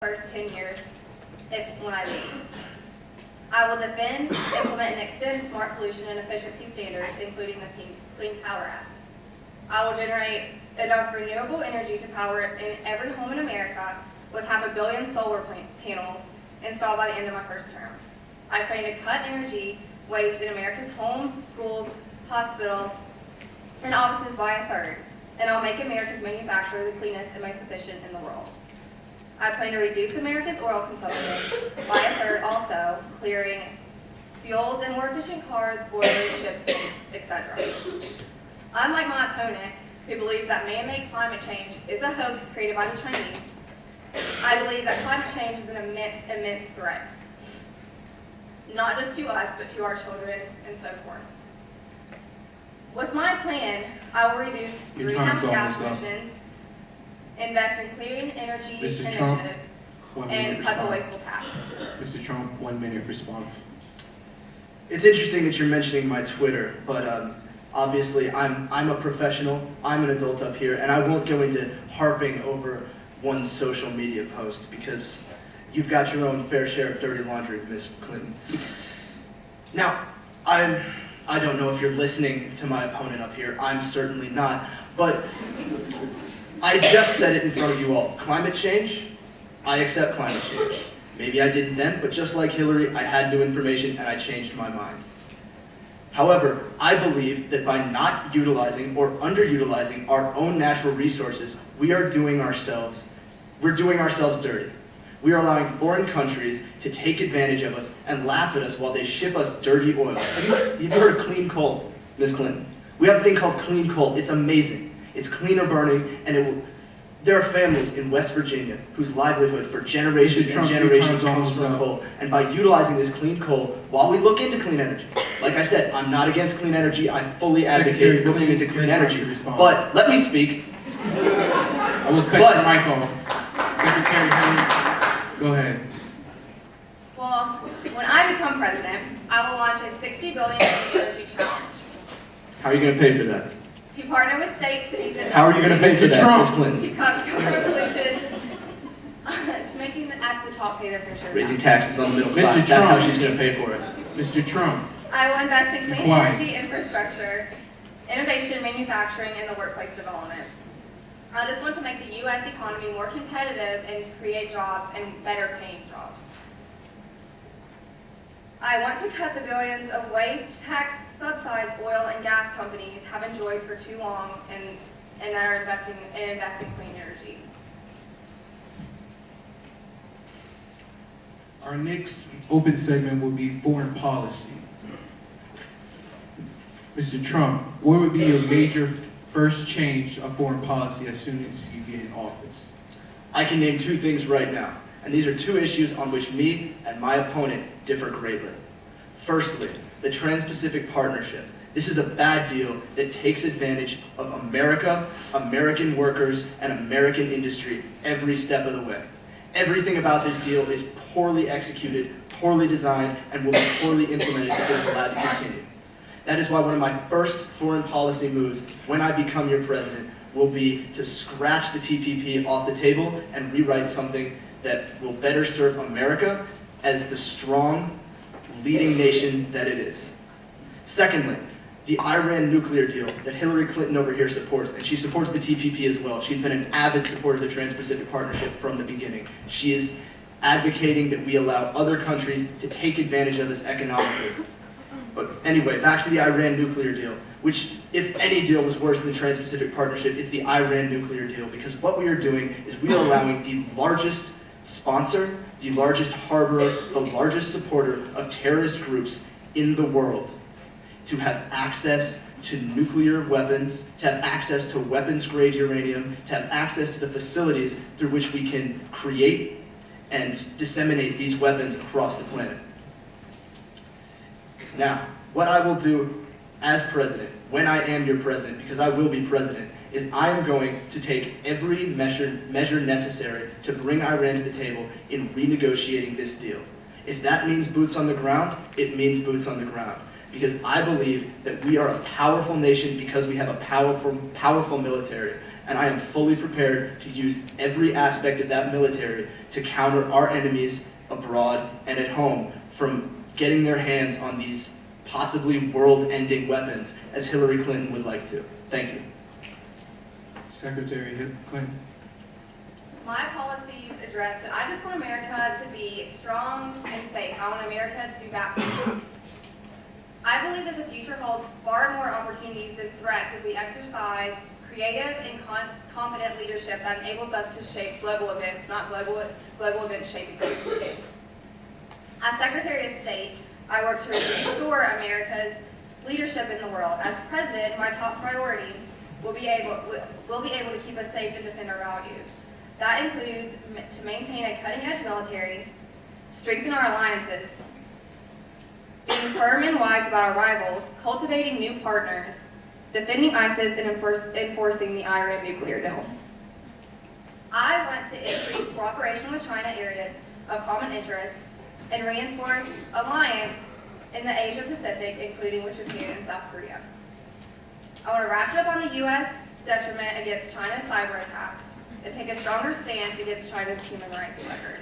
first 10 years when I leave. I will defend, implement, and extend smart pollution and efficiency standards, including the Clean Power Act. I will generate enough renewable energy to power in every home in America with 500 million solar panels installed by the end of my first term. I plan to cut energy waste in America's homes, schools, hospitals, and offices by a third, and I'll make America's manufacturer the cleanest and most efficient in the world. I plan to reduce America's oil consumption by a third also, clearing fuels and more efficient cars, boilers, ships, etc. Unlike my opponent, who believes that man-made climate change is a hoax created by the Chinese, I believe that climate change is an immense threat, not just to us, but to our children and so forth. With my plan, I will reduce greenhouse gas emissions, invest in clean energy initiatives, and cut the wasteful tax. Mr. Trump, 1 minute response. It's interesting that you're mentioning my Twitter, but obviously I'm a professional, I'm an adult up here, and I won't go into harping over one social media post because you've got your own fair share of dirty laundry, Ms. Clinton. Now, I don't know if you're listening to my opponent up here, I'm certainly not, but I just said it in front of you all. Climate change, I accept climate change. Maybe I didn't then, but just like Hillary, I had new information and I changed my mind. However, I believe that by not utilizing or underutilizing our own natural resources, we're doing ourselves dirty. We are allowing foreign countries to take advantage of us and laugh at us while they ship us dirty oil. Have you heard of clean coal, Ms. Clinton? We have a thing called clean coal. It's amazing. It's cleaner burning, and there are families in West Virginia whose livelihood for generations and generations comes from coal. And by utilizing this clean coal, while we look into clean energy, like I said, I'm not against clean energy. I fully advocate looking into clean energy. But let me speak. I will cut your mic off. Secretary Hillary, go ahead. Well, when I become president, I will launch a $60 billion energy challenge. How are you going to pay for that? To partner with states, cities, and how are you going to pay for that, Ms. Clinton? To cut carbon pollution. It's making the at the top pay their fair share. Raising taxes on the middle class. That's how she's going to pay for it. Mr. Trump. I will invest in clean energy infrastructure, innovation, manufacturing, and the workplace development. I just want to make the U.S. economy more competitive and create jobs and better paying jobs. I want to cut the billions of waste, tax, subsidized oil and gas companies have enjoyed for too long and that are investing in clean energy. Our next open segment will be foreign policy. Mr. Trump, what would be your major first change of foreign policy as soon as you get in office? I can name two things right now, and these are two issues on which me and my opponent differ greatly. Firstly, the Trans-Pacific Partnership. This is a bad deal that takes advantage of America, American workers, and American industry every step of the way. Everything about this deal is poorly executed, poorly designed, and will be poorly implemented if it is allowed to continue. That is why one of my first foreign policy moves when I become your president will be to scratch the TPP off the table and rewrite something that will better serve America as the strong, leading nation that it is. Secondly, the Iran nuclear deal that Hillary Clinton over here supports, and she supports the TPP as well. She's been an avid supporter of the Trans-Pacific Partnership from the beginning. She is advocating that we allow other countries to take advantage of us economically. But anyway, back to the Iran nuclear deal, which if any deal was worse than the Trans-Pacific Partnership, it's the Iran nuclear deal, because what we are doing is we are allowing the largest sponsor, the largest harborer, the largest supporter of terrorist groups in the world to have access to nuclear weapons, to have access to weapons-grade uranium, to have access to the facilities through which we can create and disseminate these weapons across the planet. Now, what I will do as president, when I am your president, because I will be president, is I am going to take every measure necessary to bring Iran to the table in renegotiating this deal. If that means boots on the ground, it means boots on the ground. Because I believe that we are a powerful nation because we have a powerful military. and I am fully prepared to use every aspect of that military to counter our enemies abroad and at home from getting their hands on these possibly world-ending weapons, as Hillary Clinton would like to. Thank you. Secretary Clinton. My policies address that I just want America to be strong and safe. I want America to be back home. I believe that the future holds far more opportunities than threats if we exercise creative and competent leadership that enables us to shape global events, not global events shaping us. As Secretary of State, I work to restore America's leadership in the world. As President, my top priority will be able to keep us safe and defend our values. That includes to maintain a cutting-edge military, strengthen our alliances, being firm and wise about our rivals, cultivating new partners, defending ISIS, and enforcing the Iran nuclear deal. I want to increase cooperation with China areas of common interest and reinforce alliance in the Asia Pacific, including with Japan and South Korea. I want to ratchet up on the U.S. detriment against China's cyber attacks and take a stronger stance against China's human rights record.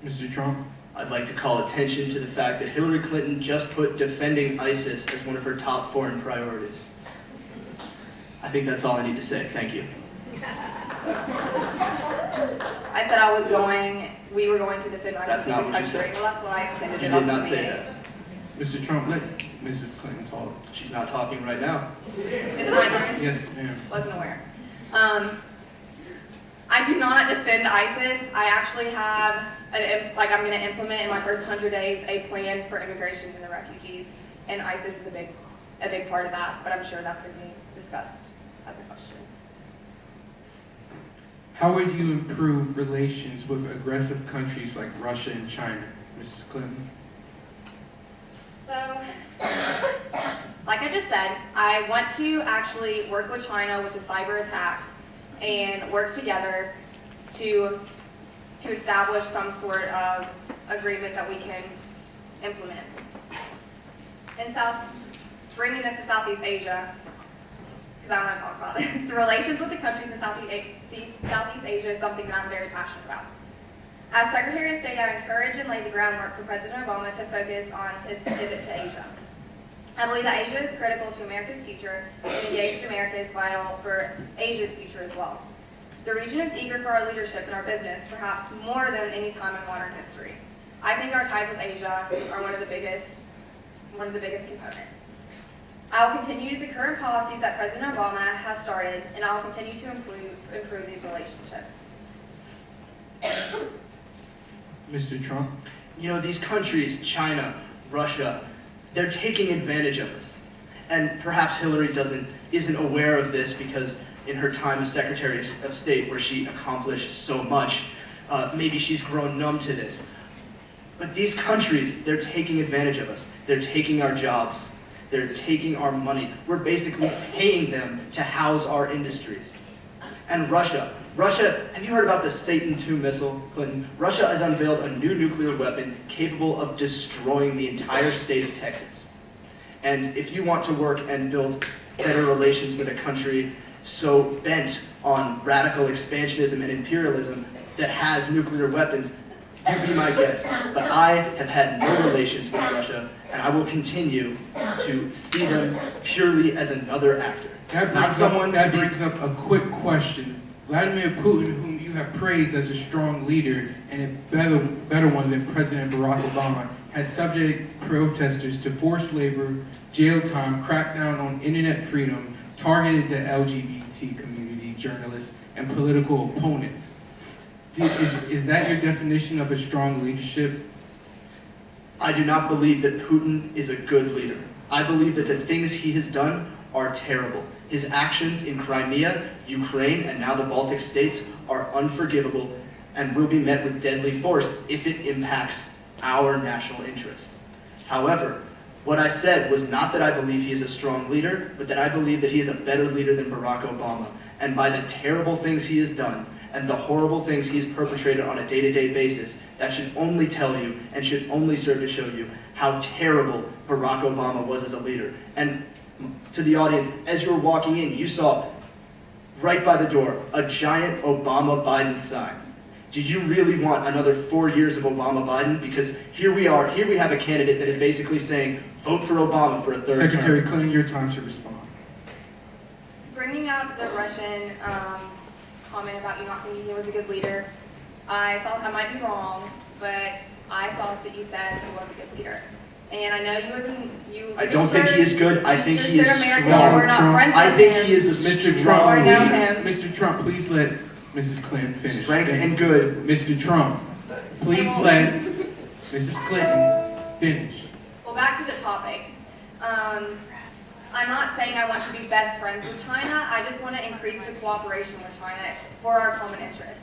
Mr. Trump. I'd like to call attention to the fact that Hillary Clinton just put defending ISIS as one of her top foreign priorities. I think that's all I need to say. Thank you. I said we were going to defend our That's not country. what you said. Well, that's what I intended. You did not say that. Mr. Trump, let Mrs. Clinton talk. She's not talking right now. Is it my turn? Yes, ma'am. Wasn't aware. I do not defend ISIS. I actually have, I'm going to implement in my first 100 days a plan for immigration and the refugees, and ISIS is a big part of that, but I'm sure that's going to be discussed as a question. How would you improve relations with aggressive countries like Russia and China, Mrs. Clinton? So, like I just said, I want to actually work with China with the cyber attacks and work together to establish some sort of agreement that we can implement. Bringing this to Southeast Asia, because I want to talk about this. The relations with the countries in Southeast Asia is something that I'm very passionate about. As Secretary of State, I encourage and lay the groundwork for President Obama to focus on his pivot to Asia. I believe that Asia is critical to America's future, and engaged America is vital for Asia's future as well. The region is eager for our leadership in our business, perhaps more than any time in modern history. I think our ties with Asia are one of the biggest components. I will continue the current policies that President Obama has started, and I will continue to improve these relationships. Mr. Trump. You know, these countries, China, Russia, they're taking advantage of us. And perhaps Hillary isn't aware of this because in her time as Secretary of State, where she accomplished so much, maybe she's grown numb to this. But these countries, they're taking advantage of us. They're taking our jobs. They're taking our money. We're basically paying them to house our industries. And Russia, have you heard about the Satan II missile, Clinton? Russia has unveiled a new nuclear weapon capable of destroying the entire state of Texas. And if you want to work and build better relations with a country so bent on radical expansionism and imperialism that has nuclear weapons, you be my guest. But I have had no relations with Russia, and I will continue to see them purely as another actor. That brings up a quick question. Vladimir Putin, whom you have praised as a strong leader and a better one than President Barack Obama, has subjected protesters to forced labor, jail time, crackdown on internet freedom, targeted the LGBT community, journalists, and political opponents. Is that your definition of a strong leadership? I do not believe that Putin is a good leader. I believe that the things he has done are terrible. His actions in Crimea, Ukraine, and now the Baltic states are unforgivable and will be met with deadly force if it impacts our national interest. However, what I said was not that I believe he is a strong leader, but that I believe that he is a better leader than Barack Obama. And by the terrible things he has done and the horrible things he has perpetrated on a day-to-day basis, that should only tell you and should only serve to show you how terrible Barack Obama was as a leader. And to the audience, as you were walking in, you saw right by the door a giant Obama-Biden sign. Do you really want another 4 years of Obama-Biden? Because here we are, here we have a candidate that is basically saying, vote for Obama for a third Secretary term. Clinton, your time to respond. Bringing out the Russian comment about you not thinking he was a good leader, I thought I might be wrong, but I thought that you said he was a good leader. And I know I don't think he is good. I think he is America, strong. we're not Trump. friends I with think him. he is a Mr. strong Or Trump, know leader. him. Mr. Trump, please let Mrs. Clinton finish. Strength Thank and you. good. Mr. Trump, please Well- let Mrs. Clinton finish. Well, back to the topic. I'm not saying I want to be best friends with China. I just want to increase the cooperation with China for our common interests.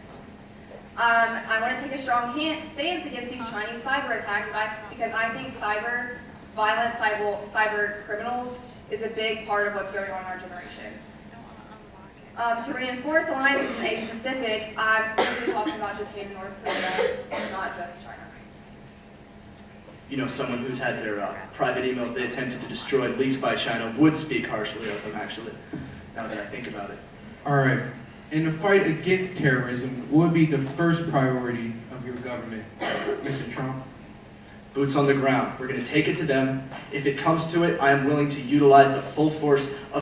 I want to take a strong stance against these Chinese cyber attacks because I think cyber violence, cyber criminals is a big part of what's going on in our generation. To reinforce alliances in Asia Pacific, I'm specifically talking about Japan and North Korea, not just China. You know, someone who's had their private emails they attempted to destroy leaked by China would speak harshly of them, actually, now that I think about it. All right. In the fight against terrorism, what would be the first priority of your government, Mr. Trump? Boots on the ground. We're going to take it to them. If it comes to it, I am willing to utilize the full force of